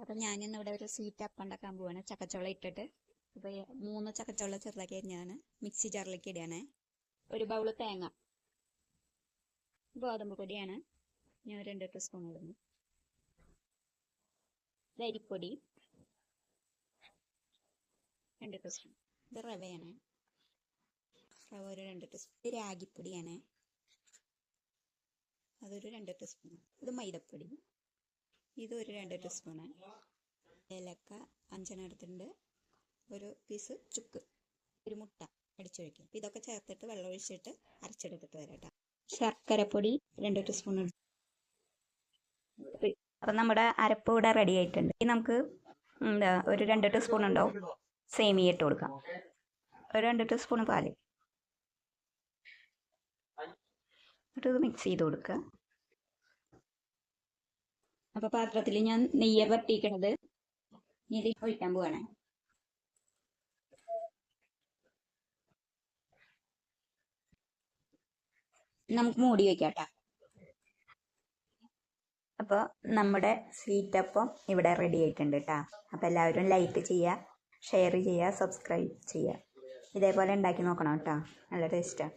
അപ്പം ഞാനിന്ന് ഇവിടെ ഒരു സ്വീറ്റ് അപ്പം ഉണ്ടാക്കാൻ പോവാണ്. ചക്കച്ചുള ഇട്ടിട്ട്. അപ്പോൾ 3 ചക്കച്ചുള ചെറുതാക്കി അരിഞ്ഞാണ് മിക്സി ജാറിലേക്ക് ഇടുകയാണ്. ഒരു ബൗള് തേങ്ങ, ഗോതമ്പ് പൊടിയാണ് ഞാൻ 2 ടീസ്പൂൺ ഇടുന്നു. അരിപ്പൊടി 2 ടീസ്പൂൺ. ഇത് റവയാണ്, റവ ഒരു 2 ടീസ്പൂൺ. ഇത് രാഗിപ്പൊടിയാണ്, അതൊരു 2 ടീസ്പൂൺ. ഇത് മൈദപ്പൊടി, ഇതൊരു 2 ടീസ്പൂണ്. ഏലക്ക 5 എടുത്തിട്ടുണ്ട്. ഒരു പീസ് ചുക്ക്, ഒരു മുട്ട അടിച്ചൊഴിക്കും. ഇതൊക്കെ ചേർത്തിട്ട് വെള്ളം ഒഴിച്ചിട്ട് അരച്ചെടുത്തിട്ട് വരാം കേട്ടോ. ശർക്കരപ്പൊടി 2 ടീസ്പൂൺ. അപ്പം നമ്മുടെ അരപ്പ് ഇവിടെ റെഡി ആയിട്ടുണ്ട്. ഇനി നമുക്ക് ഒരു 2 ടീസ്പൂൺ ഉണ്ടാവും സേമിയ ഇട്ട് കൊടുക്കാം. ഒരു 2 ടീസ്പൂൺ പാല് എന്നിട്ട് ഇത് മിക്സ് ചെയ്ത് കൊടുക്കുക. അപ്പോൾ പാത്രത്തിൽ ഞാൻ നെയ്യ് വറ്റിക്കണത് ഇത് ഒഴിക്കാൻ പോവാണ്. നമുക്ക് മൂടി വയ്ക്കാം. അപ്പോൾ നമ്മുടെ സ്വീറ്റ് അപ്പം ഇവിടെ റെഡി ആയിട്ടുണ്ട് കേട്ടോ. അപ്പോൾ എല്ലാവരും ലൈക്ക് ചെയ്യുക, ഷെയർ ചെയ്യുക, സബ്സ്ക്രൈബ് ചെയ്യുക. ഇതേപോലെ ഉണ്ടാക്കി നോക്കണം കേട്ടോ, നല്ല ടേസ്റ്റാണ്.